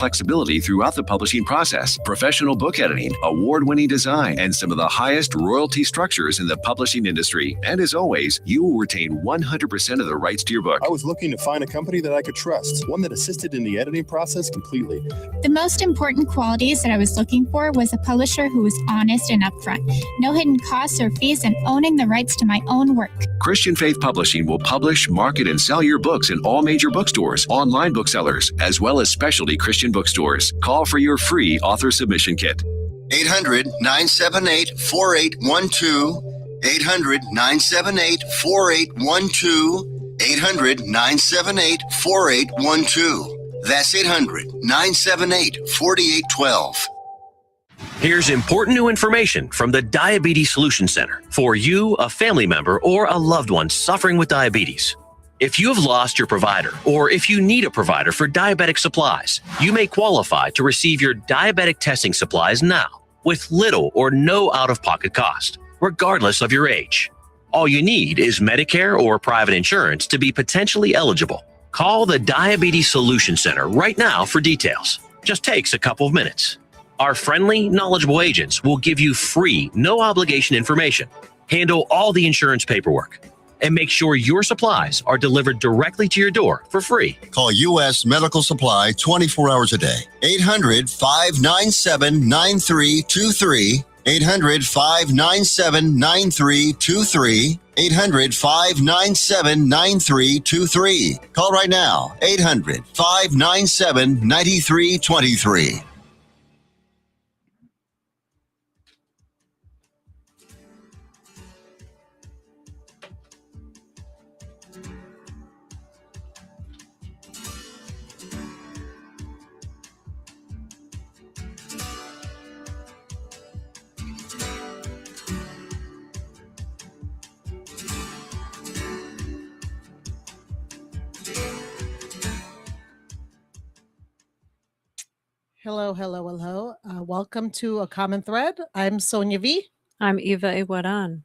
flexibility throughout the publishing process, professional book editing, award-winning design, and some of the highest royalty structures in the publishing industry. And as always, you will retain 100% of the rights to your book. I was looking to find a company that I could trust, one that assisted in the editing process completely. The most important qualities that I was looking for was a publisher who was honest and upfront, no hidden costs or fees, and owning the rights to my own work. Christian Faith Publishing will publish, market, and sell your books in all major bookstores, online booksellers, as well as specialty Christian bookstores. Call for your free author submission kit. 800-978-4812. 800-978-4812. 800-978-4812. That's 800-978-4812. Here's important new information from the Diabetes Solution Center for you, a family member, or a loved one suffering with diabetes. If you have lost your provider, or if you need a provider for diabetic supplies, you may qualify to receive your diabetic testing supplies now with little or no out-of-pocket cost, regardless of your age. All you need is Medicare or private insurance to be potentially eligible. Call the Diabetes Solution Center right now for details. Just takes a couple of minutes. Our friendly, knowledgeable agents will give you free, no-obligation information, handle all the insurance paperwork, and make sure your supplies are delivered directly to your door for free. Call U.S. Medical Supply 24 hours a day. 800-597-9323. 800-597-9323. 800-597-9323. Call right now. 800-597-9323. Hello, hello, hello. Welcome to A Common Thread. I'm Sonia V. I'm Eva Iguaran.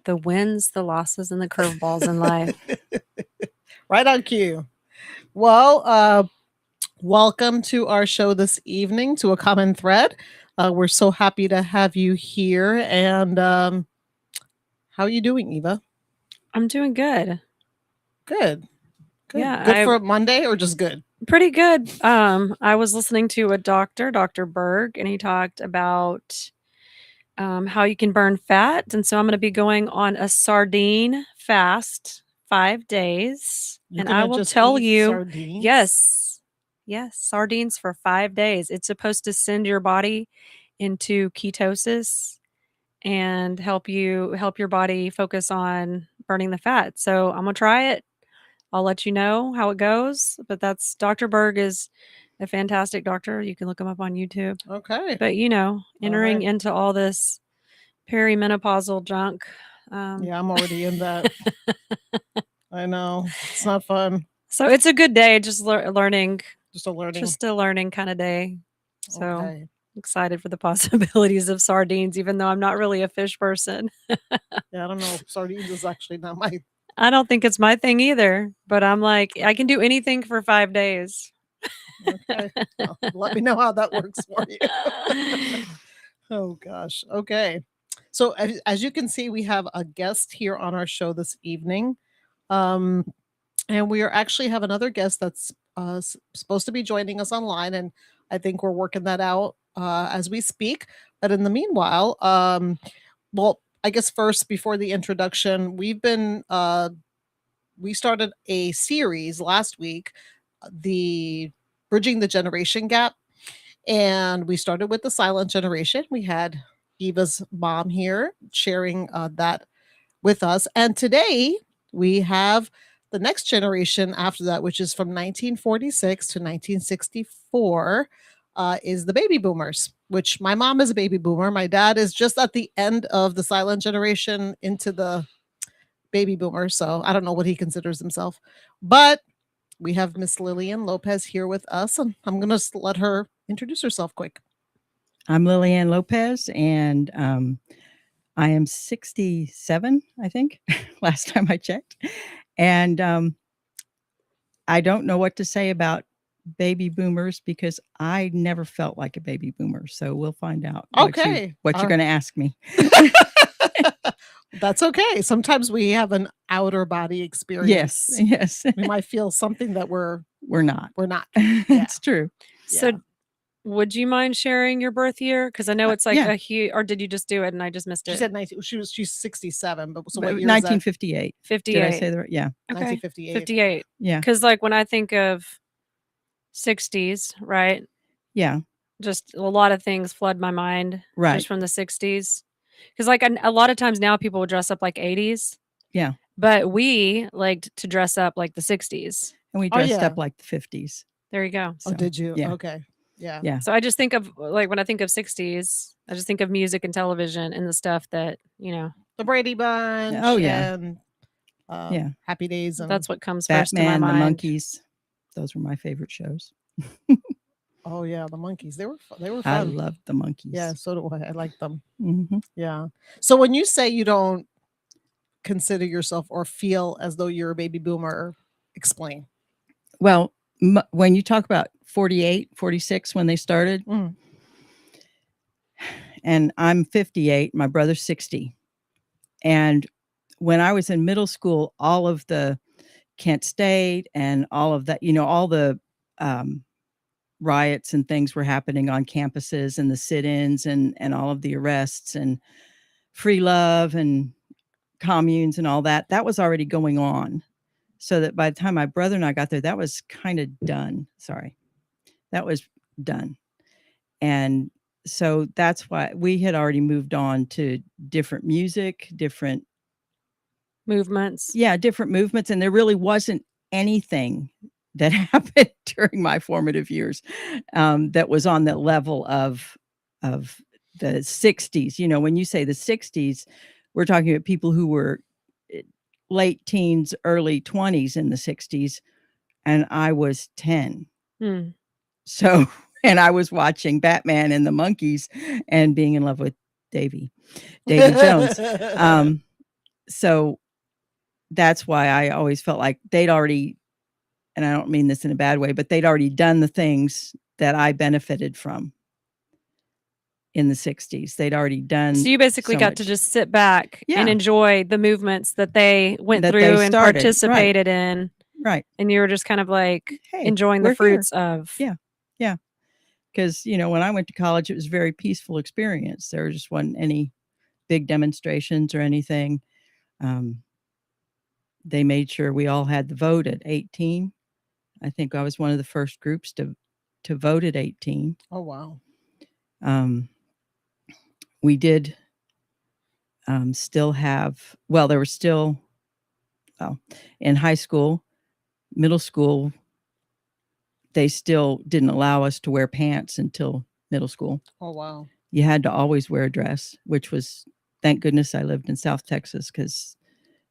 The wins, the losses, and the curveballs in life. Right on cue. Well, welcome to our show this evening, to A Common Thread. We're so happy to have you here. And how are you doing, Eva? I'm doing good. Good. Yeah, Good for Monday, or just good? Pretty good. I was listening to a doctor, Dr. Berg, and he talked about how you can burn fat. And so I'm going to be going on a sardine fast, 5 days. And I will tell you, sardines? yes, sardines for 5 days. It's supposed to send your body into ketosis and help your body focus on burning the fat. So I'm going to try it. I'll let you know how it goes, but that's Dr. Berg is a fantastic doctor. You can look him up on YouTube. Okay. But entering into all this perimenopausal junk. Yeah, I'm already in that. I know. It's not fun. So it's a good day. Just learning. Just a learning kind of day. So excited for the possibilities of sardines, even though I'm not really a fish person. Yeah, I don't know. Sardines is actually not my... I don't think it's my thing either, but I'm like, I can do anything for 5 days. Okay. Well, let me know how that works for you. Oh, gosh. Okay. So as you can see, we have a guest here on our show this evening. And we actually have another guest that's supposed to be joining us online. And I think we're working that out as we speak. But in the meanwhile, I guess first, before the introduction, we started a series last week, the Bridging the Generation Gap. And we started with the silent generation. We had Eva's mom here sharing that with us. And today we have the next generation after that, which is from 1946 to 1964, is the baby boomers, which my mom is a baby boomer. My dad is just at the end of the silent generation into the baby boomer. So I don't know what he considers himself, but we have Miss Lillian Lopez here with us, and I'm going to let her introduce herself quick. I'm Lillian Lopez, and I am 67, I think, last time I checked. And I don't know what to say about baby boomers because I never felt like a baby boomer. So we'll find out what Okay. you're going to ask me. That's okay. Sometimes we have an outer body experience. Yes. We might feel something that we're not. not. It's true. So would you mind sharing your birth year? Because I know it's like yeah. a huge, or did you just do it and I just missed She it? said 19, she's 67, but so what But year is that? 1958. 58. Did I say that right? Yeah. Okay. 1958. 58. Yeah. Because like when I think of 60s, right? Yeah. Just a lot of things flood my mind Right. just from the 60s. Because like a lot of times now people would dress up like 80s. Yeah. But we liked to dress up like the 60s. And we dressed up like the 50s. There you go. Oh, did you? Yeah. Okay. Yeah. Yeah. So I just think of like when I think of 60s, I just think of music and television and the stuff that, you know, The Brady Bunch. Oh, yeah. And Yeah. Happy Days. And that's what comes first to my Batman, the mind. Monkeys. Those were my favorite shows. oh yeah, the Monkeys. They were fun. I loved the Monkeys. Yeah, so do I. I like them. Mhm. Yeah. So when you say you don't consider yourself or feel as though you're a baby boomer, explain. Well, when you talk about 48, 46, when they started, and I'm 58, my brother's 60. And when I was in middle school, all of the Kent State and all of that, you know, all the riots and things were happening on campuses and the sit-ins and all of the arrests and free love and communes and all that, that was already going on. So that by the time my brother and I got there, that was kind of done. That was done. And so that's why we had already moved on to different music, different movements. Yeah, different movements. And there really wasn't anything that happened during my formative years that was on the level of the 60s. You know, when you say the 60s, we're talking about people who were late teens, early 20s in the 60s, and I was 10. So, and I was watching Batman and the Monkeys and being in love with Davy Jones. So that's why I always felt like they'd already, and I don't mean this in a bad way, but they'd already done the things that I benefited from in the 60s. They'd already done. So you basically got to just sit back and enjoy the movements that they went through and participated in. Right. And you were just kind of like enjoying the fruits of. Yeah. Yeah. Because, you know, when I went to college, it was a very peaceful experience. There just wasn't any big demonstrations or anything. They made sure we all had the vote at 18. I think I was one of the first groups to vote at 18. Oh, wow. We did still have, well, there were still, in high school, middle school, they still didn't allow us to wear pants until middle school. Oh, wow. You had to always wear a dress, which was, thank goodness I lived in South Texas, because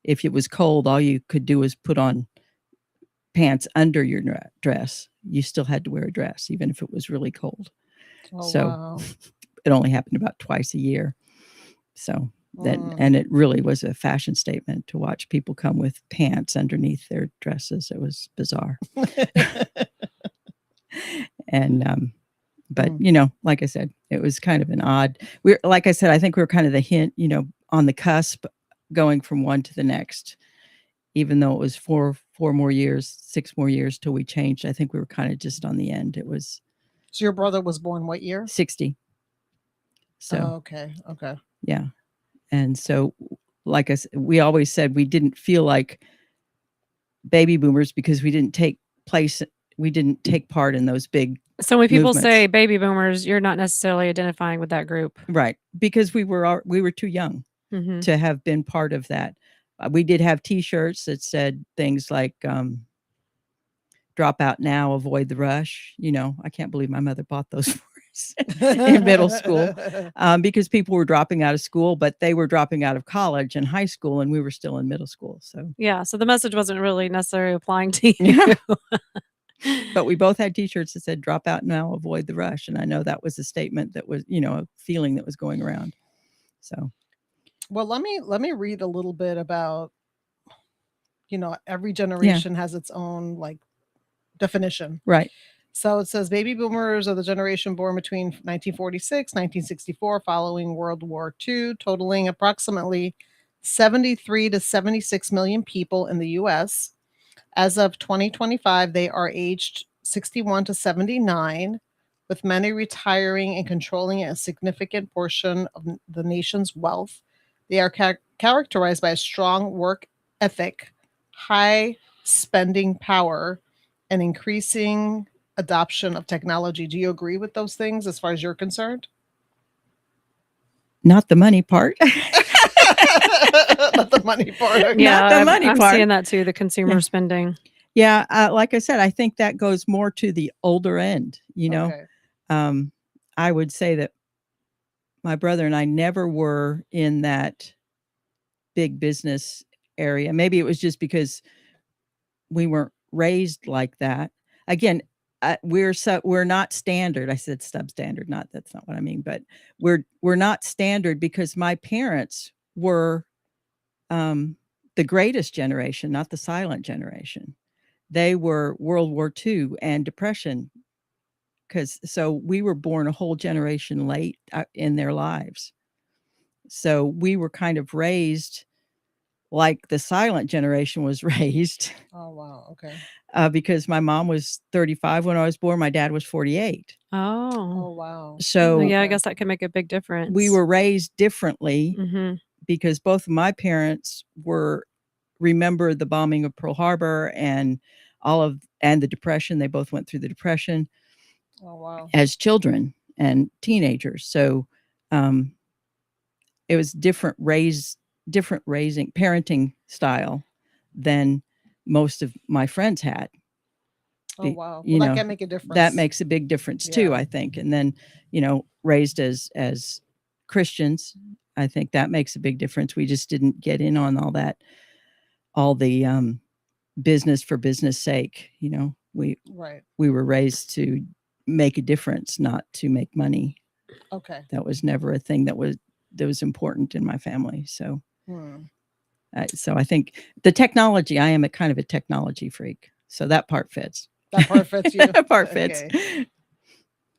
if it was cold, all you could do was put on pants under your dress. You still had to wear a dress, even if it was really cold. Oh, so wow. It only happened about twice a year. So that, and it really was a fashion statement to watch people come with pants underneath their dresses. It was bizarre. And, but you know, like I said, it was kind of an odd, like I said, I think we were kind of the hint, you know, on the cusp going from one to the next, even though it was 4 more years, 6 more years till we changed. I think we were kind of just on the end. It was. So your brother was born what year? 60. So, okay. Yeah. And so, like I said, we always said we didn't feel like baby boomers because we didn't take part in those big. So when people movements. say baby boomers, you're not necessarily identifying with that group. Right. Because we were too young to have been part of that. We did have T-shirts that said things like, drop out now, avoid the rush. You know, I can't believe my mother bought those for us in middle school because people were dropping out of school, but they were dropping out of college and high school, and we were still in middle school. So yeah, so the message wasn't really necessarily applying to you. Yeah. But we both had T-shirts that said drop out now, avoid the rush. And I know that was a statement that was, you know, a feeling that was going around. So. Well, let me read a little bit about, you know, every generation has its own like definition. Right. So it says baby boomers are the generation born between 1946, 1964, following World War II, totaling approximately 73 to 76 million people in the US. As of 2025, they are aged 61 to 79, with many retiring and controlling a significant portion of the nation's wealth. They are characterized by a strong work ethic, high spending power, and increasing adoption of technology. Do you agree with those things as far as you're concerned? Not the money part. Not the money part. Okay. Yeah, the I'm, money I'm part. seeing that too. The consumer spending. Yeah, like I said, I think that goes more to the older end. Okay. I would say that my brother and I never were in that big business area. Maybe it was just because we weren't raised like that. Again, we're not standard. I said substandard, that's not what I mean, but we're not standard because my parents were the greatest generation, not the silent generation. They were World War II and Depression, so we were born a whole generation late in their lives. So we were kind of raised like the silent generation was raised. Oh, wow. Okay. Because my mom was 35 when I was born. My dad was 48. Oh. Oh, wow. So Yeah, I guess that could make a big difference. we were raised differently Mhm. because both of my parents remember the bombing of Pearl Harbor and the Depression. They both went through the Depression. Oh, wow. As children and teenagers. So it was different parenting style than most of my friends had. Oh, wow. Well, that can make a difference. That makes a big difference too, Yeah. I think. And then, raised as Christians, I think that makes a big difference. We just didn't get in on all the business for business sake. We were raised to make a difference, not to make money. Okay. That was never a thing that was important in my family. So, so I think the technology, I am a kind of a technology freak. So that part fits. That part fits you. That part fits.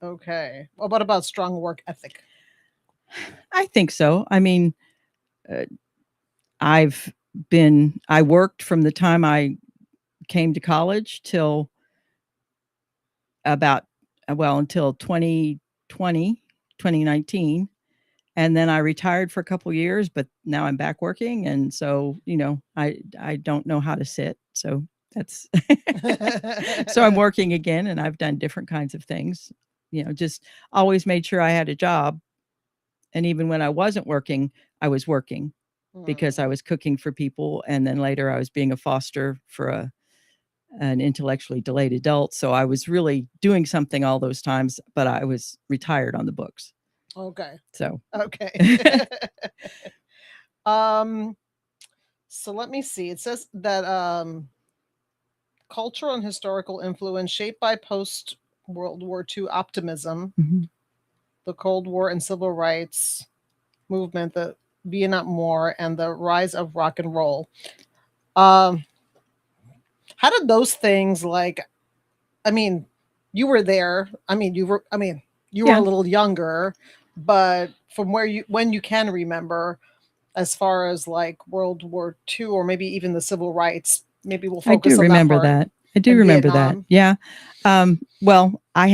Okay. What about strong work ethic? I think so. I mean, I worked from the time I came to college till until 2019. And then I retired for a couple of years, but now I'm back working. And so, I don't know how to sit. So that's, so I'm working again, and I've done different kinds of things, just always made sure I had a job. And even when I wasn't working, I was working because I was cooking for people. And then later I was being a foster for an intellectually delayed adult. So I was really doing something all those times, but I was retired on the books. Okay. So. Okay. So let me see. It says that cultural and historical influence shaped by post-World War II optimism, the Cold War and civil rights movement, the Vietnam War, and the rise of rock and roll. How did those things, you were there. You were a little younger, but from when you can remember, as far as World War II or maybe even the civil rights, maybe we'll focus on that. I do remember that. Yeah. Well, I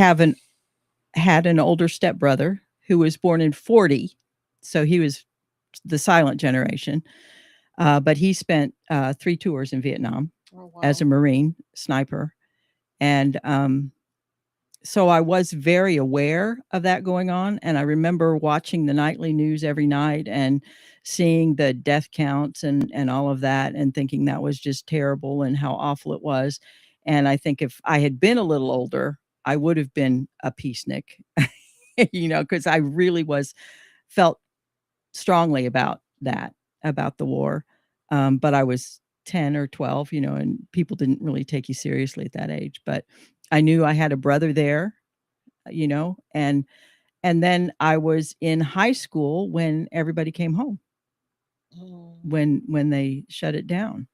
had an older stepbrother who was born in 1940. So he was the silent generation. But he spent 3 tours in Vietnam as a Marine sniper. And so I was very aware of that going on. And I remember watching the nightly news every night and seeing the death counts and all of that, and thinking that was just terrible and how awful it was. And I think if I had been a little older, I would have been a peacenik, because I really felt strongly about the war. But I was 10 or 12, and people didn't really take you seriously at that age. But I knew I had a brother there, and then I was in high school when everybody came home, when they shut it down.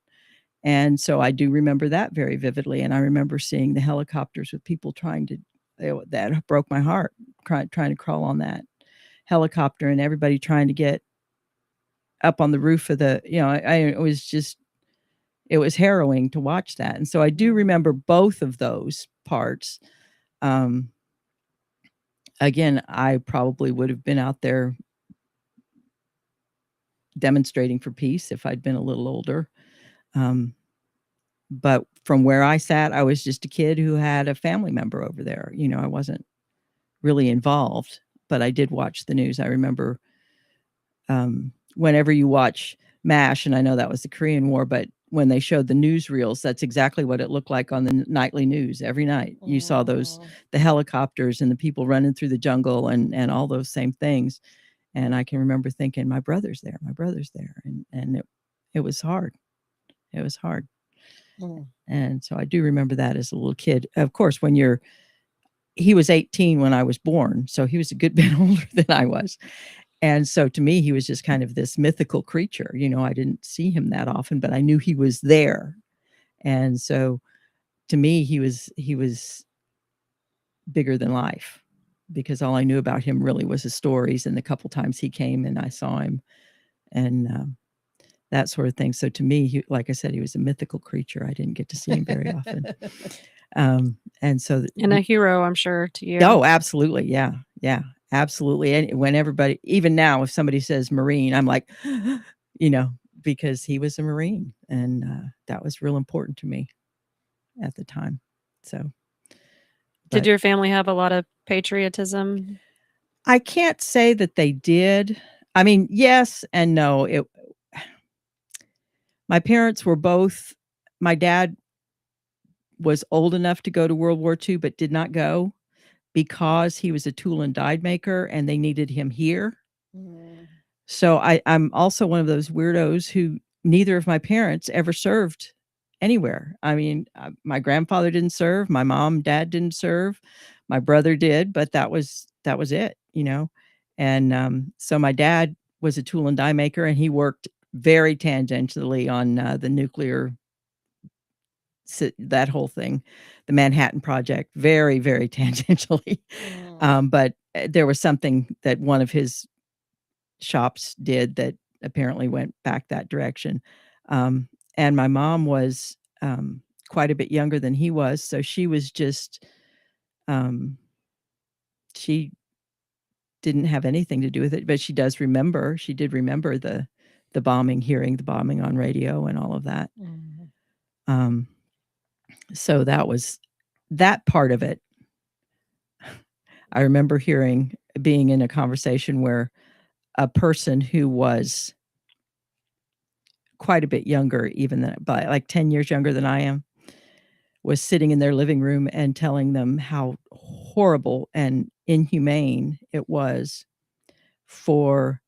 And so I do remember that very vividly. And I remember seeing the helicopters with people that broke my heart, trying to crawl on that helicopter, and everybody trying to get up on the roof of the, it was harrowing to watch that. And so I do remember both of those parts. Again, I probably would have been out there demonstrating for peace if I'd been a little older. But from where I sat, I was just a kid who had a family member over there. I wasn't really involved, but I did watch the news. I remember whenever you watch MASH, and I know that was the Korean War, but when they showed the newsreels, that's exactly what it looked like on the nightly news every night. You saw the helicopters and the people running through the jungle and all those same things. And I can remember thinking, my brother's there. And it was hard. It was hard. And so I do remember that as a little kid. Of course, he was 18 when I was born, so he was a good bit older than I was. And so to me, he was just kind of this mythical creature. I didn't see him that often, but I knew he was there. And so to me, he was bigger than life, because all I knew about him really was his stories and the couple times he came and I saw him and that sort of thing. So to me, like I said, he was a mythical creature. I didn't get to see him very often. And a hero, I'm sure, to you. Oh, absolutely. Yeah. Yeah, absolutely. And when everybody, even now, if somebody says Marine, I'm like, because he was a Marine, and that was real important to me at the time. So. Did your family have a lot of patriotism? I can't say that they did. I mean, yes and no. My parents were both, my dad was old enough to go to World War II, but did not go because he was a tool and die maker and they needed him here. So I'm also one of those weirdos who neither of my parents ever served anywhere. I mean, my grandfather didn't serve, my mom, dad didn't serve, my brother did, but that was it, And so my dad was a tool and die maker, and he worked very tangentially on the nuclear, that whole thing, the Manhattan Project, very, very tangentially. But there was something that one of his shops did that apparently went back that direction. And my mom was quite a bit younger than he was. So she was just, she didn't have anything to do with it, but she did remember the bombing, hearing the bombing on radio and all of that. So that was that part of it. I remember being in a conversation where a person who was quite a bit younger, even by like 10 years younger than I am, was sitting in their living room and telling them how horrible and inhumane it was for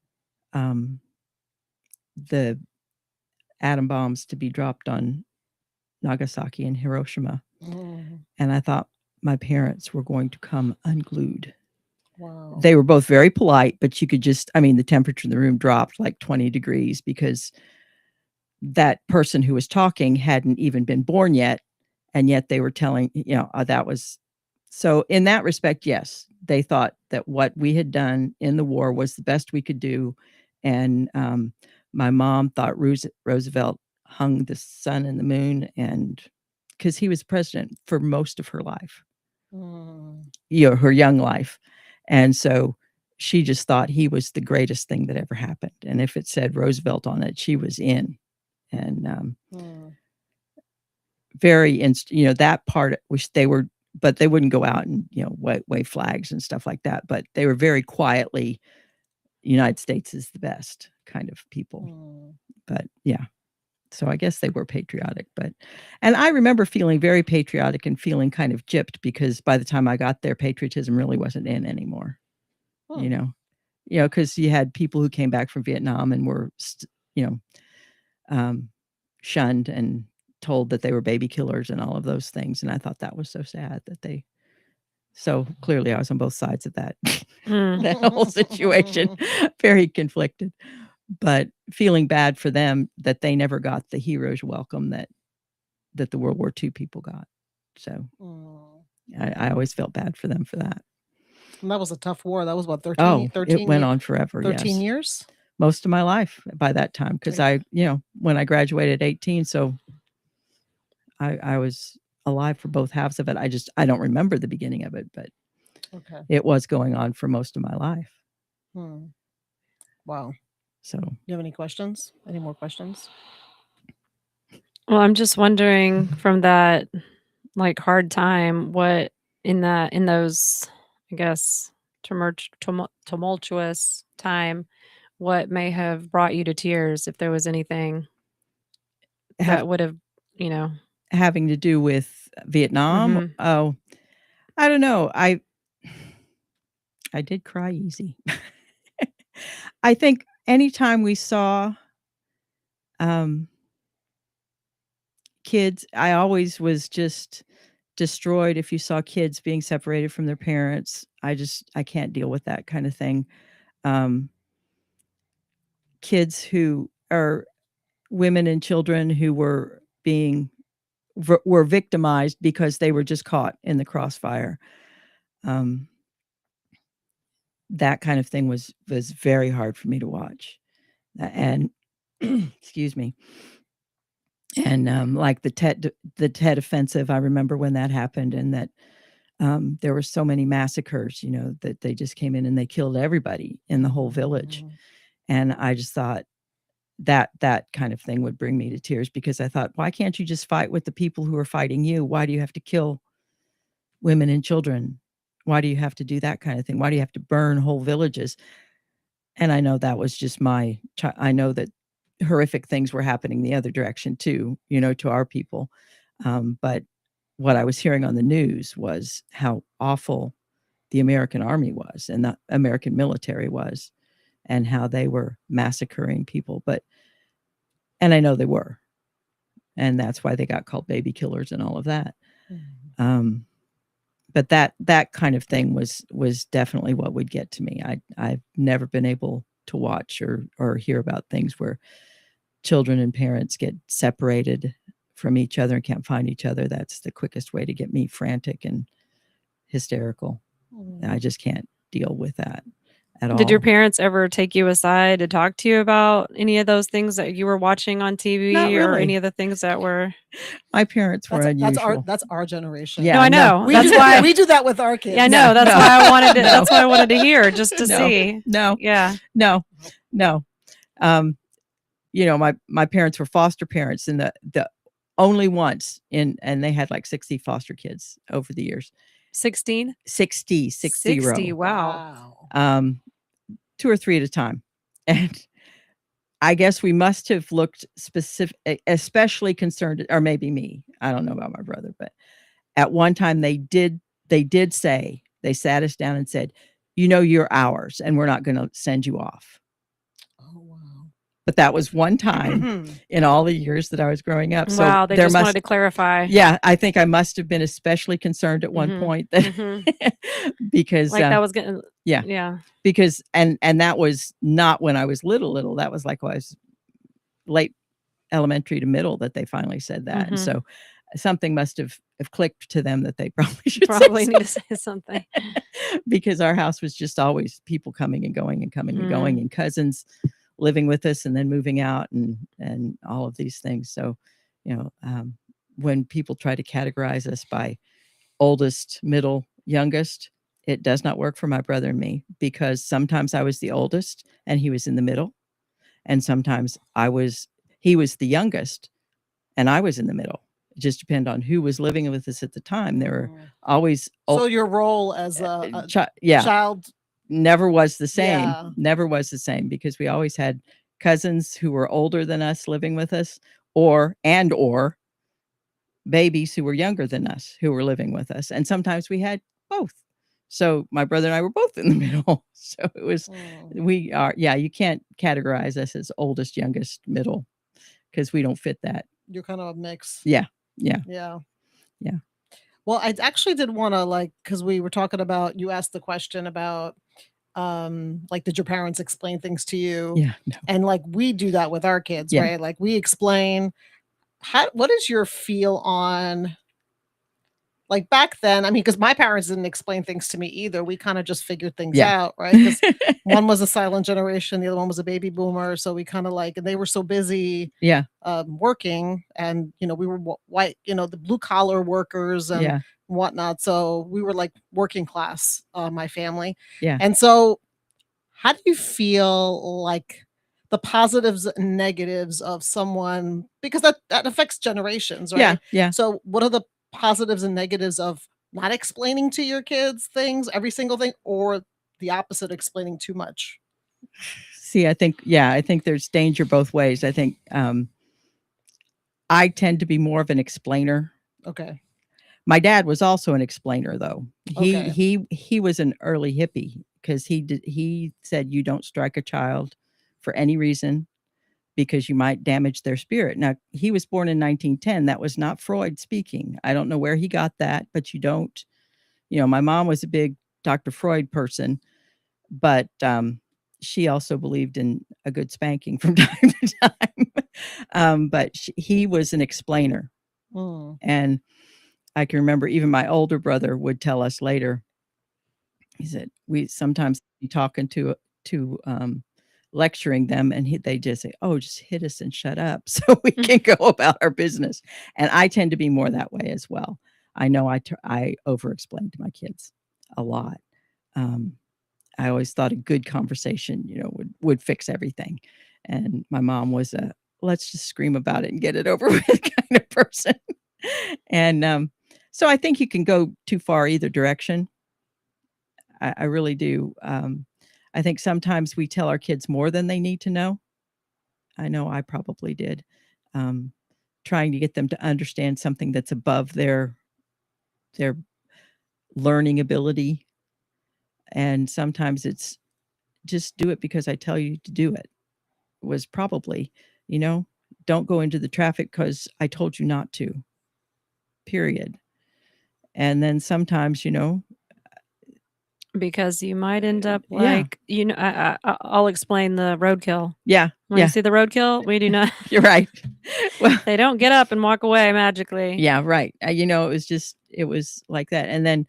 the atom bombs to be dropped on Nagasaki and Hiroshima. And I thought my parents were going to come unglued. Wow. They were both very polite, but you could the temperature in the room dropped like 20 degrees because that person who was talking hadn't even been born yet. And yet they were telling, that was, so in that respect, yes, they thought that what we had done in the war was the best we could do. And my mom thought Roosevelt hung the sun and the moon, and because he was president for most of her life, her young life. And so she just thought he was the greatest thing that ever happened. And if it said Roosevelt on it, she was in. And that part, which they were, but they wouldn't go out and, wave flags and stuff like that. But they were very quietly, United States is the best kind of people. But yeah. So I guess they were patriotic, and I remember feeling very patriotic and feeling kind of gypped because by the time I got there, patriotism really wasn't in anymore, because you had people who came back from Vietnam and were, shunned and told that they were baby killers and all of those things. And I thought that was so sad so clearly I was on both sides of that, that whole situation, very conflicted. But feeling bad for them that they never got the hero's welcome that that the World War II people got. So Mm. I always felt bad for them for that. And that was a tough war. That was what, 13, Oh, 13 it went ye- on forever. 13 Yes. years? Most of my life by that time, because when I graduated at 18, so I was alive for both halves of it. I don't remember the beginning of it, but Okay. it was going on for most of my life. Wow. So You have any questions? Any more questions? Well, I'm just wondering from that like hard time, what in those, I guess, tumultuous time, what may have brought you to tears, if there was anything that would have, having to do with Vietnam. Mhm. Oh, I don't know. I did cry easy. I think anytime we saw kids, I always was just destroyed if you saw kids being separated from their parents. I can't deal with that kind of thing. Kids who are women and children who were were victimized because they were just caught in the crossfire. That kind of thing was very hard for me to watch. And excuse me. And like the Tet Offensive, I remember when that happened, and that there were so many massacres, that they just came in and they killed everybody in the whole village. And I just thought that kind of thing would bring me to tears, because I thought, why can't you just fight with the people who are fighting you? Why do you have to kill women and children? Why do you have to do that kind of thing? Why do you have to burn whole villages? And I know that was just I know that horrific things were happening the other direction too, to our people. But what I was hearing on the news was how awful the American army was and the American military was, and how they were massacring people. And I know they were, and that's why they got called baby killers and all of that. But that kind of thing was definitely what would get to me. I've never been able to watch or hear about things where children and parents get separated from each other and can't find each other. That's the quickest way to get me frantic and hysterical. I just can't deal with that at all. Did your parents ever take you aside to talk to you about any of those things that you were watching on TV? Not Or really. any of the things that were? My parents were unusual. That's our generation. Yeah, No, I know. We That's do, why we do that with our kids. Yeah, I know. That's no. why I wanted to. No. That's why I wanted to hear, just to see. No. Yeah. No. My parents were foster parents, and the only once and they had like 60 foster kids over the years. 16? 60. Wow. 2 or 3 at a time. And I guess we must have looked specific, especially concerned, or maybe me. I don't know about my brother, but at one time they did say, they sat us down and said, you're ours and we're not going to send you off. Oh, wow. But that was one time in all the years that I was growing up. So Wow, they just wanted to clarify. Yeah, I think I must have been especially concerned at one point that because like that was gonna. Yeah. Yeah. Because and that was not when I was little. That was like when I was late elementary to middle that they finally said that. And so something must have clicked to them that they probably should need to say something. Because our house was just always people coming and going and coming and going, and cousins living with us and then moving out and all of these things. So, when people try to categorize us by oldest, middle, youngest, it does not work for my brother and me, because sometimes I was the oldest and he was in the middle. And sometimes he was the youngest and I was in the middle. It just depended on who was living with us at the time. There were always so your role as a child never was the same. Yeah. Never was the same, because we always had cousins who were older than us living with us, or babies who were younger than us who were living with us. And sometimes we had both. So my brother and I were both in the middle. So it was, you can't categorize us as oldest, youngest, middle, because we don't fit that. You're kind of a mix. Yeah. Well, I actually did want to because we were talking about, you asked the question about did your parents explain things to you? Yeah. No. And we do that with our kids, right? Like we explain what is your feel on, like, back then? I mean, because my parents didn't explain things to me either. We kind of just figured things out, right? Because one was a silent generation, the other one was a baby boomer. So we kind of like, and they were so busy Yeah. working, and we were white, the blue collar workers and Yeah. whatnot. So we were like working class, my family. Yeah. And so how do you feel like the positives and negatives of someone, because that affects generations, right? Yeah. Yeah. So what are the positives and negatives of not explaining to your kids things, every single thing, or the opposite, explaining too much? See, I think there's danger both ways. I think I tend to be more of an explainer. Okay. My dad was also an explainer, though. Okay. He was an early hippie, because he said you don't strike a child for any reason, because you might damage their spirit. Now, he was born in 1910. That was not Freud speaking. I don't know where he got that, but you don't, my mom was a big Dr. Freud person, but she also believed in a good spanking from time to time. But he was an explainer. Mm. And I can remember even my older brother would tell us later, he said, we sometimes be talking to lecturing them, and they just say, "Oh, just hit us and shut up so we can go about our business." And I tend to be more that way as well. I know I over-explain to my kids a lot. I always thought a good conversation, would fix everything. And my mom was a let's just scream about it and get it over with kind of person. And so I think you can go too far either direction. I really do. I think sometimes we tell our kids more than they need to know. I know I probably did. Trying to get them to understand something that's above their learning ability. And sometimes it's just do it because I tell you to do it. Was probably, don't go into the traffic because I told you not to. Period. And then sometimes, because you might end up like, I'll explain the roadkill. Yeah. When you see the roadkill, we do not. You're right. Well, they don't get up and walk away magically. Yeah, right. It was like that. And then,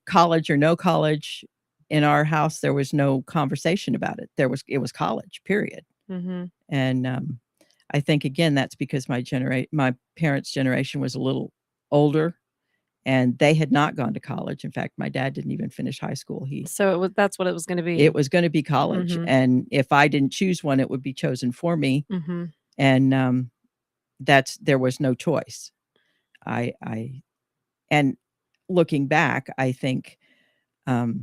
college or no college, in our house, there was no conversation about it. It was college, period. Mm-hmm. And I think, again, that's because my parents' generation was a little older, and they had not gone to college. In fact, my dad didn't even finish high school. That's what it was going to be. It was going to be college. Mm-hmm. And if I didn't choose one, it would be chosen for me. Mm-hmm. And there was no choice. And looking back, I think I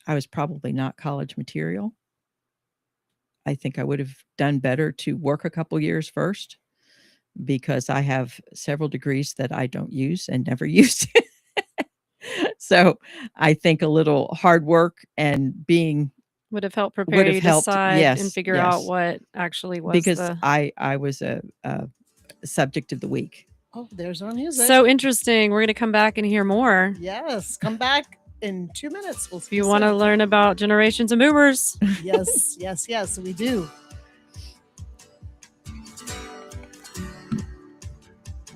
was probably not college material. I think I would have done better to work a couple years first, because I have several degrees that I don't use and never used. So I think a little hard work and being would have helped prepare you to decide and figure out what actually was. Because I was a subject of the week. Oh, there's our music. So interesting. We're going to come back and hear more. Yes, come back in 2 minutes. If you want to learn about generations of boomers. Yes, we do.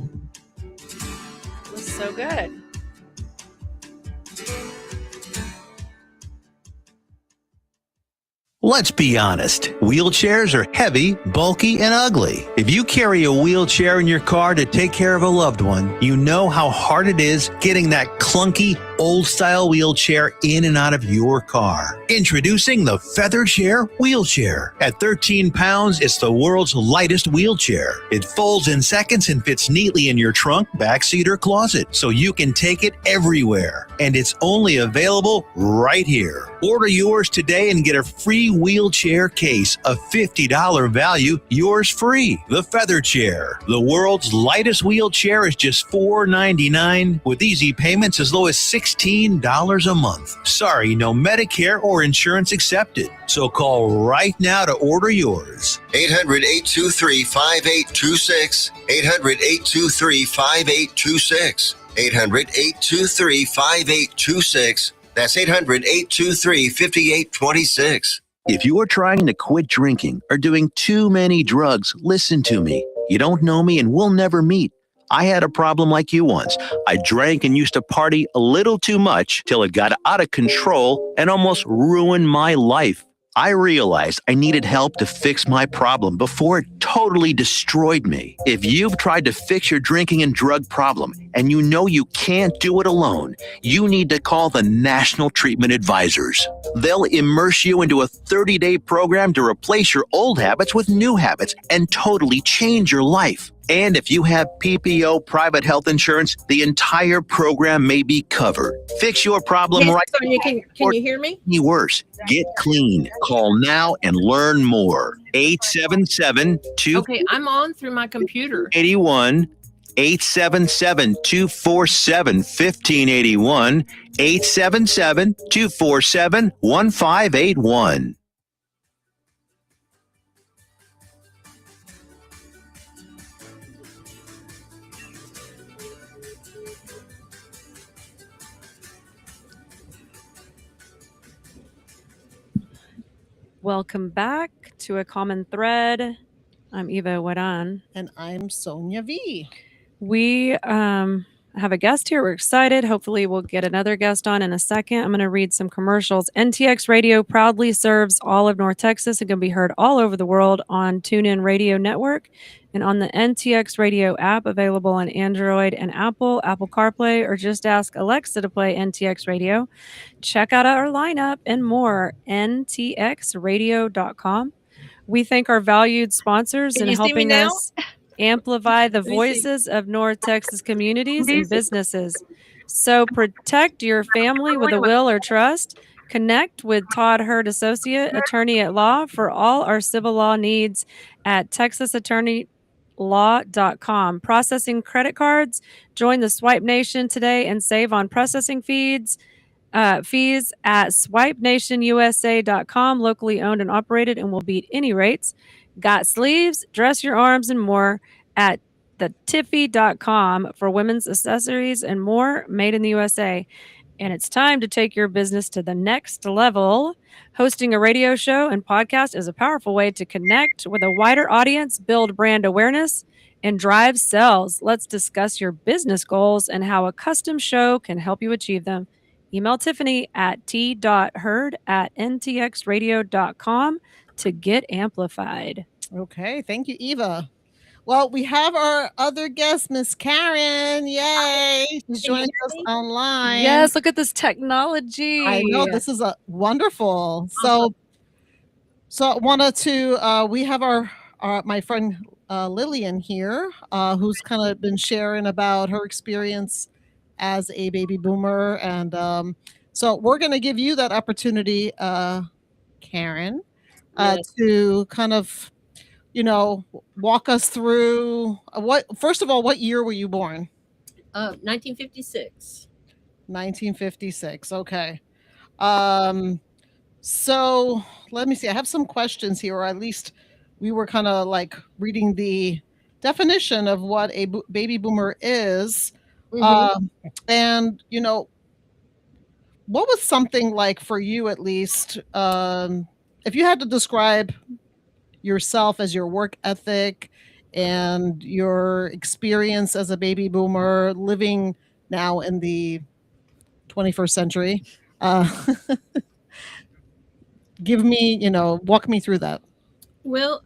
It was so good. Let's be honest, wheelchairs are heavy, bulky, and ugly. If you carry a wheelchair in your car to take care of a loved one, you know how hard it is getting that clunky, old-style wheelchair in and out of your car. Introducing the Feather Chair Wheelchair. At 13 pounds, it's the world's lightest wheelchair. It folds in seconds and fits neatly in your trunk, backseat, or closet, so you can take it everywhere. And it's only available right here. Order yours today and get a free wheelchair case, a $50 value, yours free. The Feather Chair. The world's lightest wheelchair is just $4.99 with easy payments as low as $16 a month. Sorry, no Medicare or insurance accepted. So call right now to order yours. 800-823-5826. 800-823-5826. 800-823-5826. That's 800-823-5826. If you are trying to quit drinking or doing too many drugs, listen to me. You don't know me and we'll never meet. I had a problem like you once. I drank and used to party a little too much till it got out of control and almost ruined my life. I realized I needed help to fix my problem before it totally destroyed me. If you've tried to fix your drinking and drug problem and you know you can't do it alone, you need to call the National Treatment Advisors. They'll immerse you into a 30-day program to replace your old habits with new habits and totally change your life. And if you have PPO private health insurance, the entire program may be covered. Fix your problem Yes, right Sonia, can you hear me? any worse. Get clean. Call now and learn more. 877-281. Okay, I'm on through my computer. 877-247-1581. 877-247-1581. Welcome back to A Common Thread. I'm Eva Iguaran. And I'm Sonia V. We have a guest here. We're excited. Hopefully we'll get another guest on in a second. I'm going to read some commercials. NTX Radio proudly serves all of North Texas and can be heard all over the world on TuneIn Radio Network and on the NTX Radio app, available on Android and Apple CarPlay, or just ask Alexa to play NTX Radio. Check out our lineup and more, ntxradio.com. We thank our valued sponsors in helping us amplify the voices of North Texas communities and businesses. So protect your family with a will or trust. Connect with Todd Hurd Associate, Attorney at Law, for all our civil law needs at texasattorneylaw.com. Processing credit cards. Join the Swipe Nation today and save on processing fees at swipenationusa.com. Locally owned and operated and will beat any rates. Got sleeves, dress your arms, and more at thetiffy.com for women's accessories and more made in the USA. And it's time to take your business to the next level. Hosting a radio show and podcast is a powerful way to connect with a wider audience, build brand awareness, and drive sales. Let's discuss your business goals and how a custom show can help you achieve them. Email Tiffany at t.hurd@ntxradio.com to get amplified. Okay, thank you, Eva. Well, we have our other guest, Miss Karen. Yay! She's joining us online. Yes, look at this technology. I know, this is wonderful. So I wanted to. We have our my friend Lillian here, who's kind of been sharing about her experience as a baby boomer, and so we're going to give you that opportunity, Karen, to kind of, walk us through first of all, what year were you born? 1956. 1956. Okay. So let me see. I have some questions here, or at least we were kind of like reading the definition of what a baby boomer is. And, what was something like for you, at least, if you had to describe yourself as your work ethic and your experience as a baby boomer living now in the 21st century, give me, walk me through that. Well,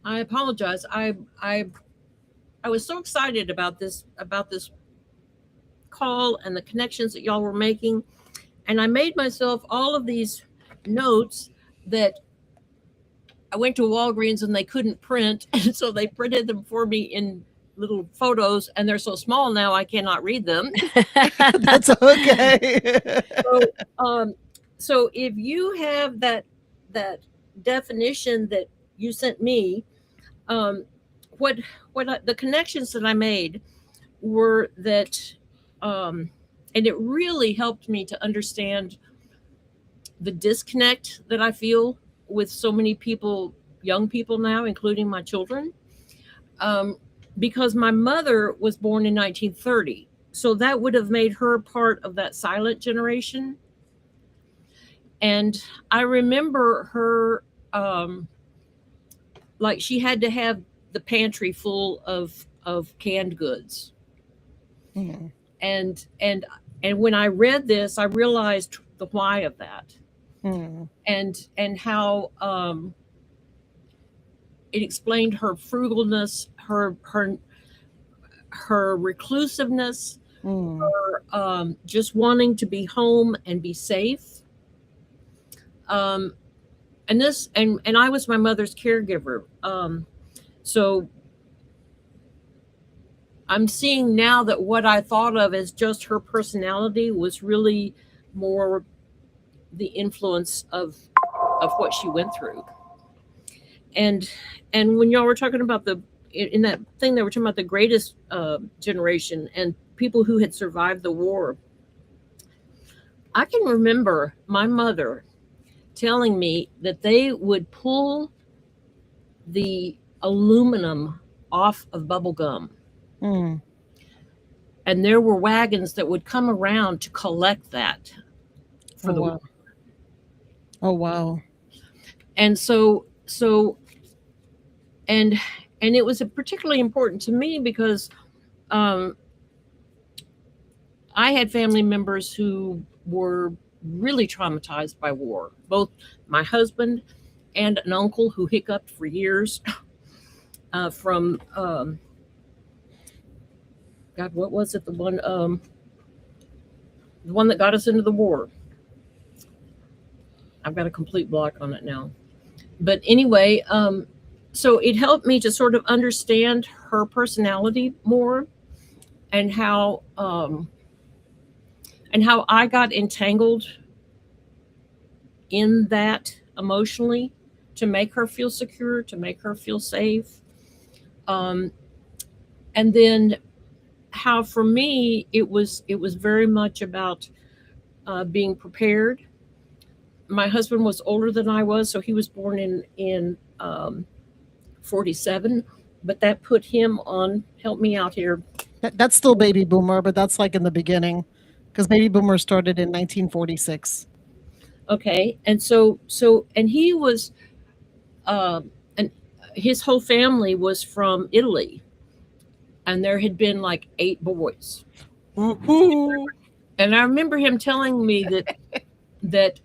I apologize. I was so excited about this call and the connections that y'all were making, and I made myself all of these notes that I went to Walgreens and they couldn't print, and so they printed them for me in little photos, and they're so small now I cannot read them. That's okay. So if you have that definition that you sent me, what the connections that I made were that, and it really helped me to understand the disconnect that I feel with so many people, young people now, including my children, because my mother was born in 1930. So that would have made her part of that silent generation. And I remember her, like she had to have the pantry full of canned goods. Mhm. And when I read this, I realized the why of that, Mhm. and how it explained her frugalness, her reclusiveness, Mhm. her just wanting to be home and be safe. And this and I was my mother's caregiver. So I'm seeing now that what I thought of as just her personality was really more the influence of what she went through. And when y'all were talking about in that thing, they were talking about the greatest generation and people who had survived the war. I can remember my mother telling me that they would pull the aluminum off of bubble gum. Mhm. And there were wagons that would come around to collect that for Oh the wow. Oh wow. and and it was particularly important to me because I had family members who were really traumatized by war. Both my husband and an uncle who hiccuped for years from God, what was it? The one that got us into the war. I've got a complete block on it now. But anyway, so it helped me to sort of understand her personality more, and how I got entangled in that emotionally to make her feel secure, to make her feel safe. And then how for me it was very much about being prepared. My husband was older than I was, so he was born in 47, but that put him on, help me out here. That's still baby boomer, but that's like in the beginning, because baby boomer started in 1946. Okay. And and he was and his whole family was from Italy, and there had been like 8 boys. Woohoo! And I remember him telling me that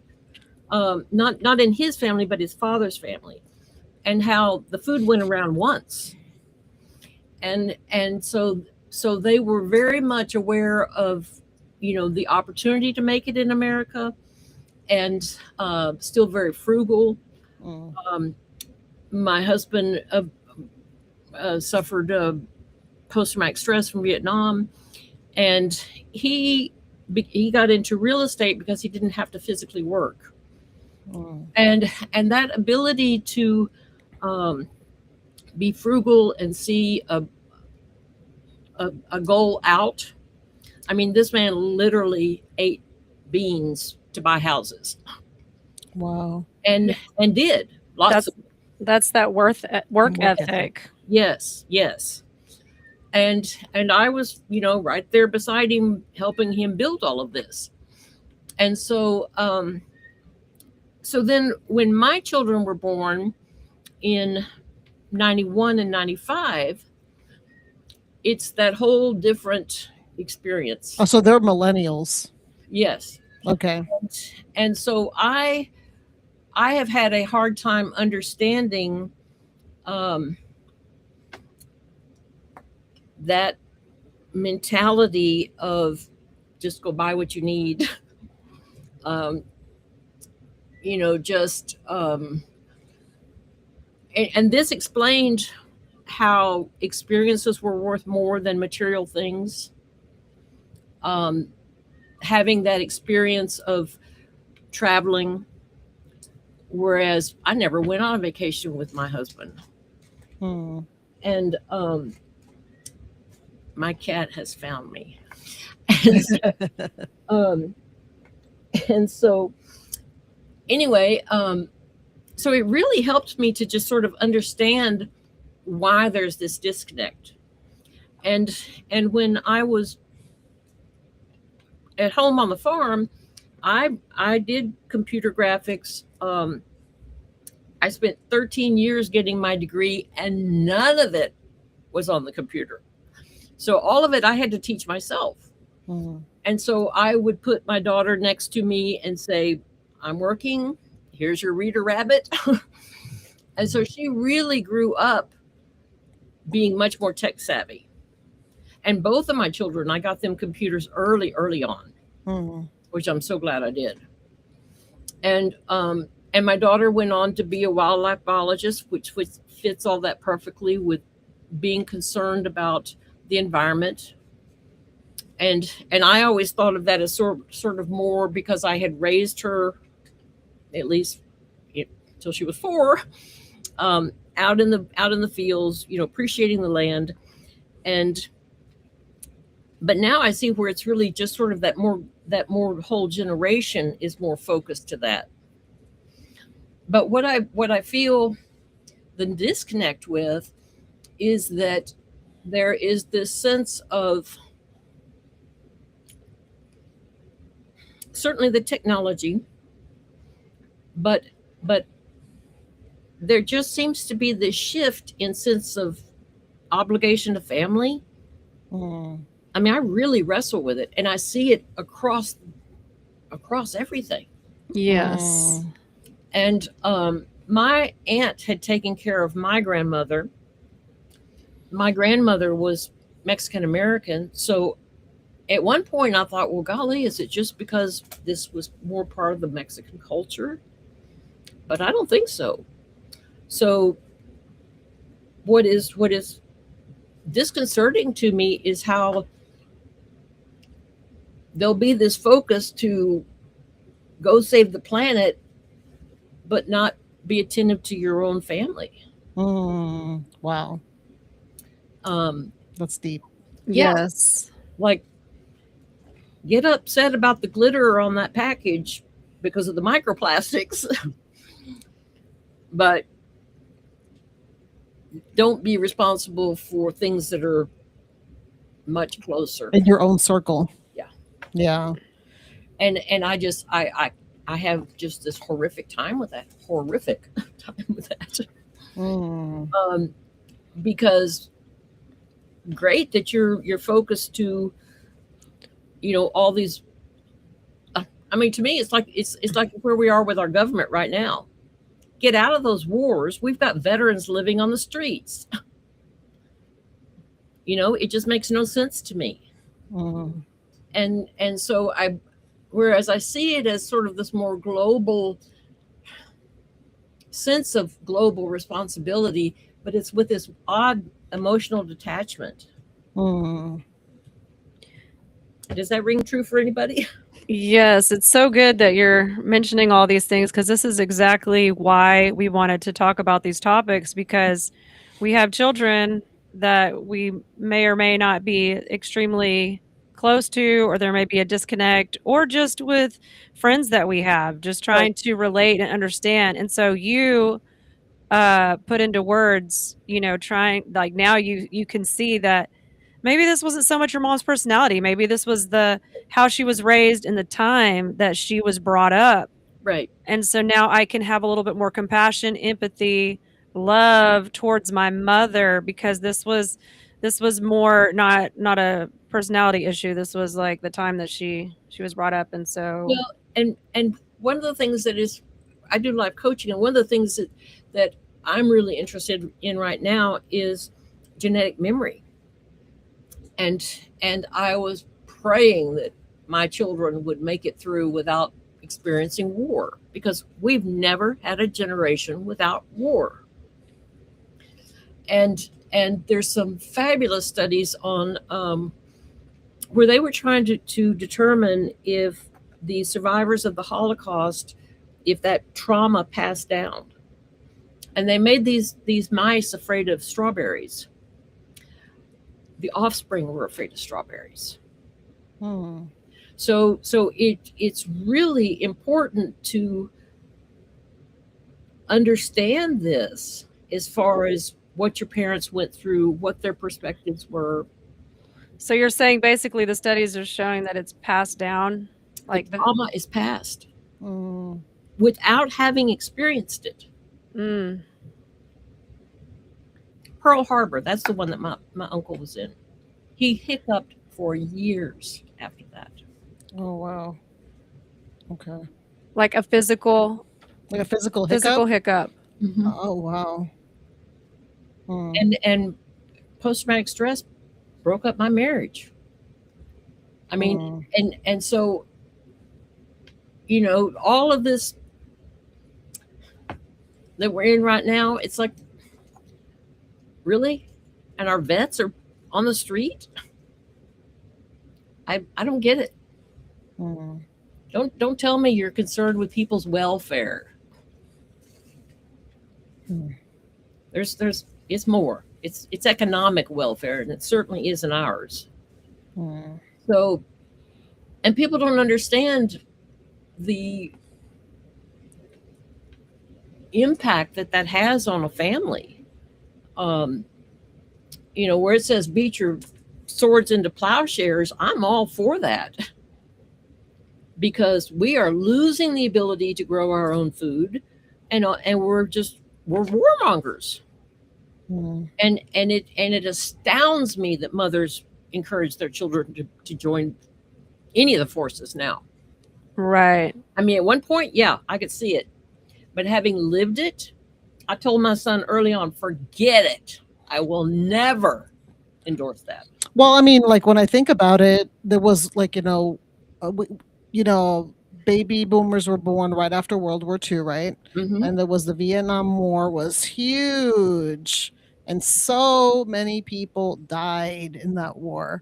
not in his family, but his father's family, and how the food went around once. And so they were very much aware of, the opportunity to make it in America, and still very frugal. Mm. My husband suffered post-traumatic stress from Vietnam, and he got into real estate because he didn't have to physically work. Mm. And that ability to be frugal and see a goal out. I mean, this man literally ate beans to buy houses. Wow. And did lots of. That's that work ethic. Yes. And I was, right there beside him, helping him build all of this. And so so then when my children were born in 91 and 95, it's that whole different experience. Oh, so they're millennials. Yes. Okay. And so I have had a hard time understanding that mentality of just go buy what you need. Just and this explained how experiences were worth more than material things. Having that experience of traveling, whereas I never went on a vacation with my husband. Hmm. And my cat has found me. And so anyway, so it really helped me to just sort of understand why there's this disconnect. And when I was at home on the farm, I did computer graphics, I spent 13 years getting my degree, and none of it was on the computer. So all of it I had to teach myself. Mhm. And so I would put my daughter next to me and say, I'm working. Here's your Reader Rabbit. And so she really grew up being much more tech savvy. And both of my children, I got them computers early on, Mhm. which I'm so glad I did. And my daughter went on to be a wildlife biologist, which fits all that perfectly with being concerned about the environment. And I always thought of that as sort of more because I had raised her, at least till she was 4, out in the fields, appreciating the land. But now I see where it's really just sort of that more whole generation is more focused to that. But what I feel the disconnect with is that there is this sense of certainly the technology, but there just seems to be this shift in sense of obligation to family. Mhm. I mean, I really wrestle with it, and I see it across everything. Yes. Mhm. And my aunt had taken care of my grandmother. My grandmother was Mexican American, so at one point I thought, well, golly, is it just because this was more part of the Mexican culture? But I don't think so. So what is disconcerting to me is how there'll be this focus to go save the planet, but not be attentive to your own family. Mhm. Wow, that's deep. Yeah. Yes. Like, get upset about the glitter on that package because of the microplastics, but don't be responsible for things that are much closer. In your own circle. Yeah. Yeah. And I have just this horrific time with that. Mm. Because great that you're focused to, all these. I mean, to me, it's like where we are with our government right now. Get out of those wars. We've got veterans living on the streets. It just makes no sense to me. Mm. And so whereas I see it as sort of this more global sense of global responsibility, but it's with this odd emotional detachment. Mm. Does that ring true for anybody? Yes, it's so good that you're mentioning all these things because this is exactly why we wanted to talk about these topics, because we have children that we may or may not be extremely close to, or there may be a disconnect, or just with friends that we have, just trying to relate and understand. And so you put into words, trying, like, now you can see that maybe this wasn't so much your mom's personality. Maybe this was how she was raised in the time that she was brought up. Right. And so now I can have a little bit more compassion, empathy, love towards my mother, because this was more not a personality issue. This was like the time that she was brought up. And so Well, and one of the things I do life coaching, and one of the things that I'm really interested in right now is genetic memory. And I was praying that my children would make it through without experiencing war, because we've never had a generation without war. And there's some fabulous studies on where they were trying to determine if the survivors of the Holocaust, if that trauma passed down. And they made these mice afraid of strawberries. The offspring were afraid of strawberries. Hmm. So it's really important to understand this as far as what your parents went through, what their perspectives were. So you're saying basically the studies are showing that it's passed down, like the trauma is passed Mm. without having experienced it. Mm. Pearl Harbor, that's the one that my uncle was in. He hiccuped for years after that. Oh wow. Okay. Like a physical Like a physical hiccup. hiccup. Oh wow. Hmm. And post-traumatic stress broke up my marriage. I mean, and so, you know, all of this that we're in right now, it's like, really? And our vets are on the street? I don't get it. Don't tell me you're concerned with people's welfare. There's it's more. It's economic welfare, and it certainly isn't ours. So, and people don't understand the impact that has on a family. You know, where it says beat your swords into plowshares, I'm all for that, because we are losing the ability to grow our own food, and we're warmongers. And it astounds me that mothers encourage their children to join any of the forces now. Right. I mean, at one point, yeah, I could see it, but having lived it, I told my son early on, forget it. I will never endorse that. Well, I mean, like when I think about it, there was like, baby boomers were born right after World War II, right? And there was the Vietnam War was huge. And so many people died in that war.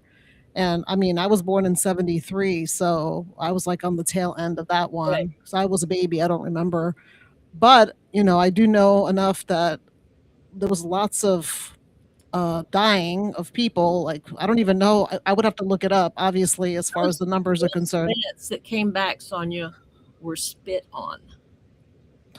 And I mean, I was born in 73, so I was like on the tail end of that one. Right. So I was a baby, I don't remember. But, I do know enough that there was lots of dying of people. Like, I don't even know. I would have to look it up, obviously, as far as the numbers are concerned. Vets that came back, Sonia, were spit on.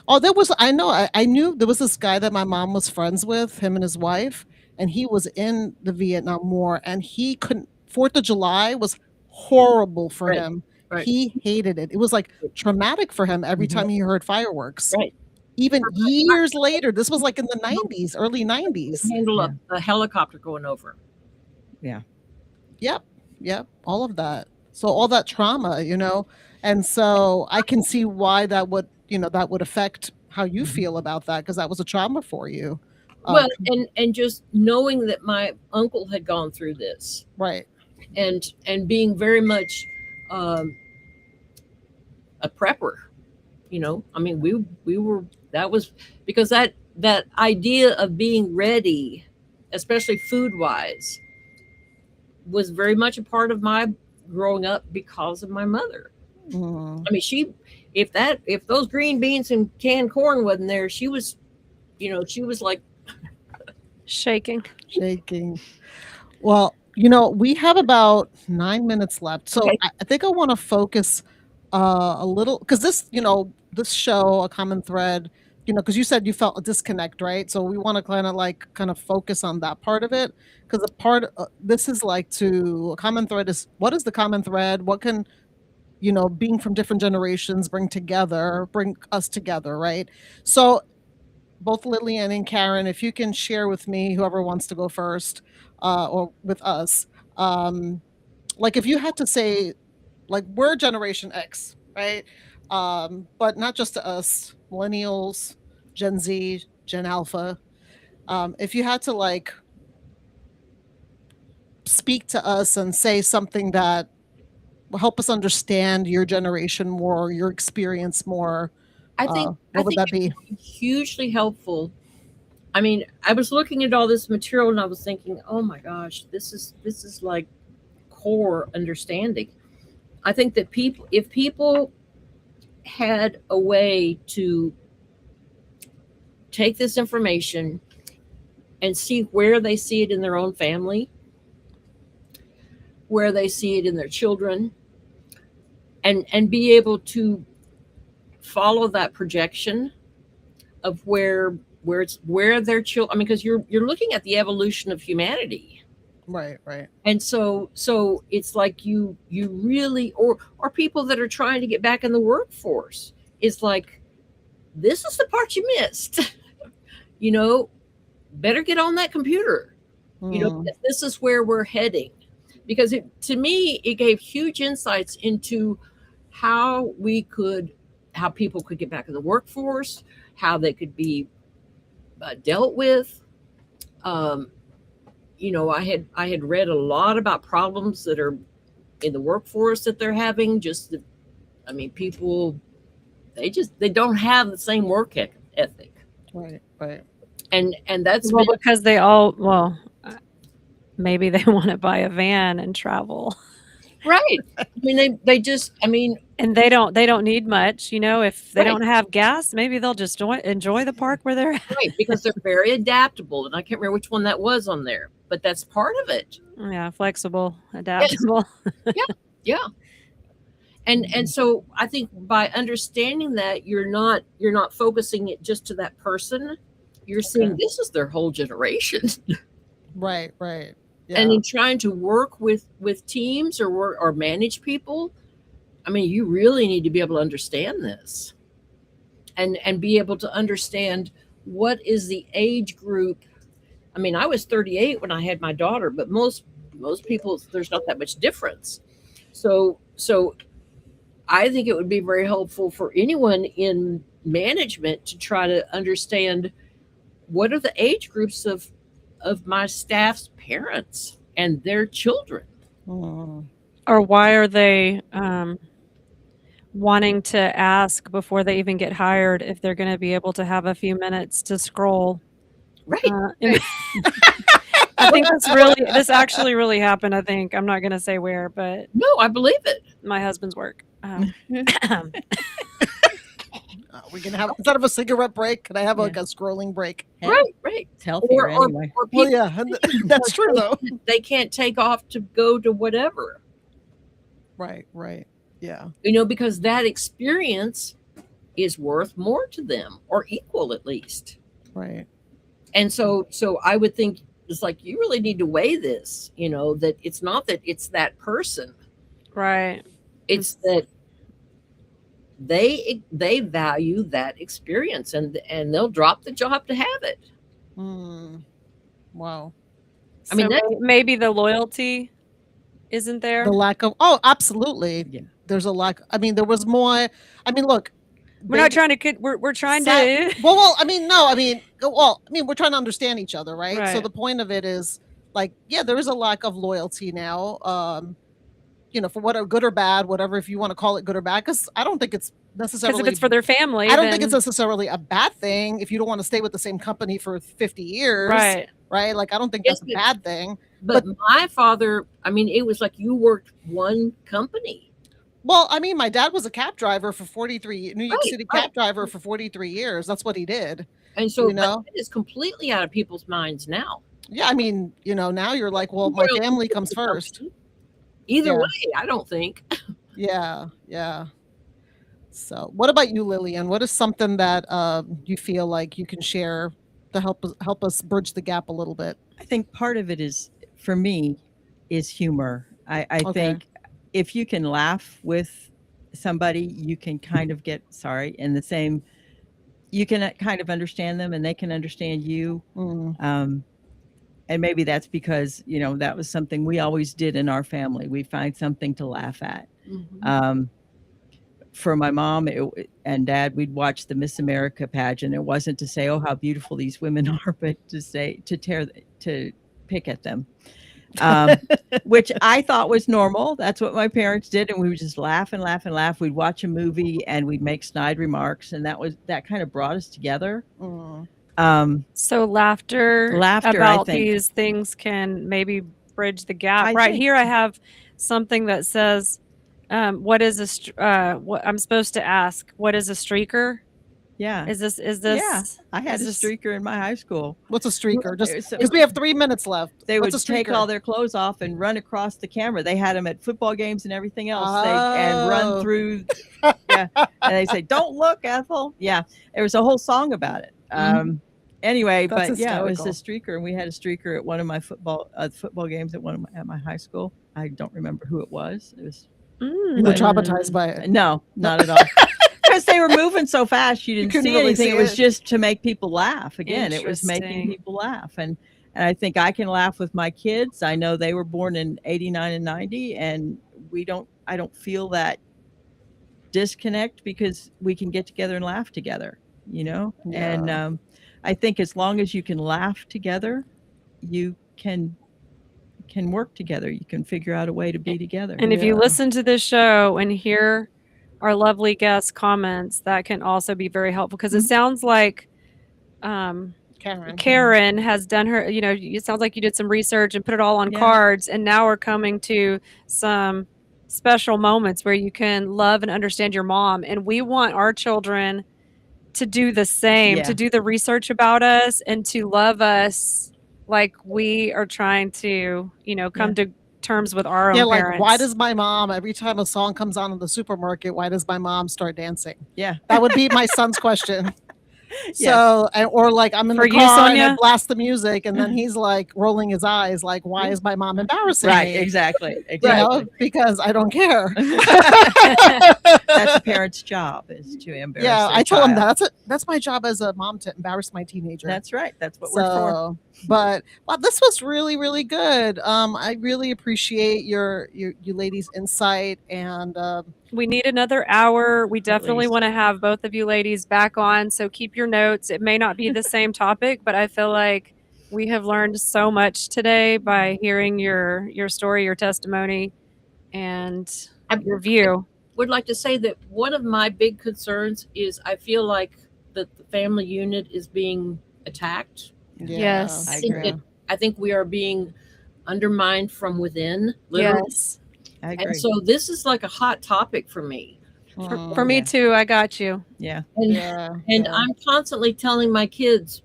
Oh, I knew there was this guy that my mom was friends with, him and his wife, and he was in the Vietnam War, and he couldn't, 4th of July was horrible for him. Right. He hated it. It was like traumatic for him every time he heard fireworks. Right. Even years later, this was like in the 90s, early 90s. Handle a helicopter going over. Yeah. Yep. All of that. So all that trauma, and so I can see why that would affect how you feel about that, because that was a trauma for you. Well, and just knowing that my uncle had gone through this, right, and being very much a prepper, I mean, we were, that was because that idea of being ready, especially food wise, was very much a part of my growing up because of my mother. I mean, if those green beans and canned corn wasn't there, she was like shaking. Well, we have about 9 minutes left, so okay. I think I want to focus a little, because this show, A Common Thread, because you said you felt a disconnect, right? So we want to kind of focus on that part of it, because a part this is like a common thread is, what is the common thread? What can being from different generations bring us together, right? So both Lillian and Karen, if you can share with me, whoever wants to go first, or with us, like if you had to say, like, we're Generation X, right? But not just to us, millennials, Gen Z, Gen Alpha. If you had to speak to us and say something that will help us understand your generation more, your experience more, what would that be? Hugely helpful. I mean, I was looking at all this material and I was thinking, oh my gosh, this is like core understanding. I think that if people had a way to take this information and see where they see it in their own family, where they see it in their children, and be able to follow that projection of where their children, I mean, because you're looking at the evolution of humanity. Right. And so it's like you really, or people that are trying to get back in the workforce, is like, this is the part you missed. you know, better get on that computer. You know, Mm. this is where we're heading. Because to me, it gave huge insights into how people could get back in the workforce, how they could be dealt with. You know, I had read a lot about problems that are in the workforce that they're having. People, they don't have the same work ethic. Right. And that's Well, because they all maybe they want to buy a van and travel. right. I mean, they just, and they don't need much, you know, if they Right. don't have gas, maybe they'll just enjoy the park where they're at. right, because they're very adaptable. And I can't remember which one that was on there, but that's part of it. Yeah, flexible, adaptable. Yeah. And so I think by understanding that you're not focusing it just to that person, you're seeing this is their whole generation. Right. Yeah. And in trying to work with teams or manage people, I mean, you really need to be able to understand this and be able to understand what is the age group. I mean, I was 38 when I had my daughter, but most people, there's not that much difference. So I think it would be very helpful for anyone in management to try to understand what are the age groups of my staff's parents and their children. Mm. Or why are they wanting to ask before they even get hired if they're going to be able to have a few minutes to scroll? Right. I think this actually really happened. I think I'm not going to say where, but No, I believe it. my husband's work. We can have, instead of a cigarette break, can I have like a scrolling break? Right. It's healthier anyway. Or Well, people, yeah, that's true though. they can't take off to go to whatever, Right. Yeah. you know, because that experience is worth more to them, or equal at least. Right. And so I would think it's like, you really need to weigh this, you know, that it's not that it's that person, Right. it's that they value that experience, and they'll drop the job to have it. Mm. Wow. I mean, So maybe the loyalty isn't there. The lack of, absolutely. Yeah. There's a lack. I mean, there was more. I mean, look, We're not trying to. We're trying to. Well, I mean, no, I mean, we're trying to understand each other, right? So Right. the point of it is, like, yeah, there is a lack of loyalty now. You know, for what, good or bad, whatever, if you want to call it good or bad, because I don't think it's necessarily. Because if it's for their family, I don't think it's then- necessarily a bad thing if you don't want to stay with the same company for 50 years. Right. Right. Like, I don't think that's a bad thing. But my father, I mean, it was like you worked one company. Well, I mean, my dad was a cab driver for 43 New York City cab driver for 43 years. That's what he did. And so, you know, it is completely out of people's minds now. yeah, I mean, you know, now you're like, well, my family comes first. Either Yeah. way, I don't think. Yeah. So, what about you, Lillian? What is something that you feel like you can share to help us bridge the gap a little bit? I think part of it is, for me, is humor. I Okay. think if you can laugh with somebody, you can kind of get, in the same, you can kind of understand them and they can understand you. Mm. And maybe that's because, you know, that was something we always did in our family. We find something to laugh at. For my mom and dad, we'd watch the Miss America pageant. It wasn't to say, oh, how beautiful these women are, but to pick at them, which I thought was normal. That's what my parents did. And we would just laugh and laugh and laugh. We'd watch a movie and we'd make snide remarks. And that kind of brought us together. Mm. So laughter I about think. these things can maybe bridge the gap. I Right think. here, I have something that says, "What is what I'm supposed to ask? What is a streaker? Yeah. Is this? Yeah. I had is a this- streaker in my high school. What's a streaker? Just So- because we have 3 minutes left. They would What's a take streaker? all their clothes off and run across the camera. They had them at football games and everything else. And run Oh. through. Yeah. And they say, "Don't look, Ethel." Yeah. There was a whole song about it. Anyway, That's but yeah, it was a hysterical. streaker, and we had a streaker at one of my football games at my high school. I don't remember who it was. It was You were traumatized by it. no, not at all. because they were moving so fast, you didn't couldn't see really anything. see It was it. just to make people laugh. Again, it was making Interesting. people laugh. And I think I can laugh with my kids. I know they were born in 89 and 90, and I don't feel that disconnect because we can get together and laugh together, you know? Yeah. And I think as long as you can laugh together, you can work together. You can figure out a way to be together. And if you Yeah. listen to this show and hear our lovely guest comments, that can also be very helpful because it sounds like Karen has done her, it sounds like you did some research and put it all on Yeah. cards, and now we're coming to some special moments where you can love and understand your mom. And we want our children to do the same, Yeah. to do the research about us and to love us like we are trying to, come to terms with our own like, parents. why does my mom, every time a song comes on in the supermarket, why does my mom start dancing? Yeah. That would be my son's question. Yes. So, or like I'm in For the you, car and I Sonia? blast the music, and then he's like rolling his eyes, like, why is my mom embarrassing Right. me? Exactly. You Exactly. know, because I don't care. That's a parent's job, is to embarrass. Yeah, their I told him child. that's my job as a mom, to embarrass my teenager. That's right. That's what we're for. So, but well, this was really, really good. I really appreciate you ladies' insight, and We need another hour. We definitely least. want to have both of you ladies back on. So keep your notes. It may not be the same topic, but I feel like we have learned so much today by hearing your story, your testimony, and your view. Would like to say that one of my big concerns is I feel like that the family unit is being attacked. Yes. I think agree. that- I think we are being undermined from within, literally. Yes. I agree. And so this is like a hot topic for me. For me Yeah. too. I got you. Yeah. And, yeah, and yeah. I'm constantly telling my kids,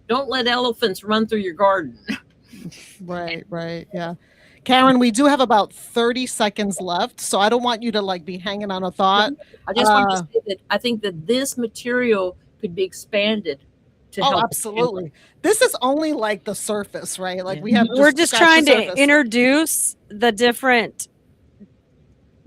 don't let elephants run through your garden. Right, yeah. Karen, we do have about 30 seconds left, so I don't want you to like be hanging on a thought. I just want to say that I think that this material could be expanded to Oh, help. absolutely. This is only like the surface, right? Like Yeah. we have. We're just scratched trying the to surface. introduce the different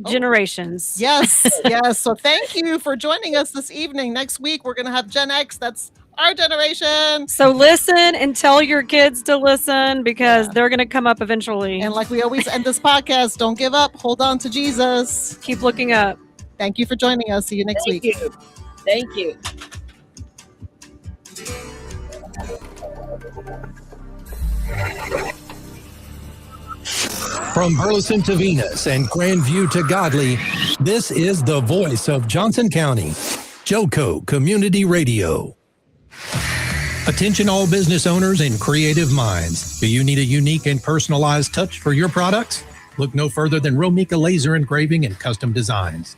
Oh. generations. Yes, yes. So thank you for joining us this evening. Next week we're gonna have Gen X. That's our generation. So listen and tell your kids to listen because Yeah. they're going to come up eventually. And like we always end this podcast, don't give up. Hold on to Jesus. Keep looking up. Thank you for joining us. See you next Thank week. you. Thank you. From Burleson to Venus and Grandview to Godley, this is the voice of Johnson County, Joco Community Radio. Attention all business owners and creative minds. Do you need a unique and personalized touch for your products? Look no further than Romika Laser Engraving and Custom Designs.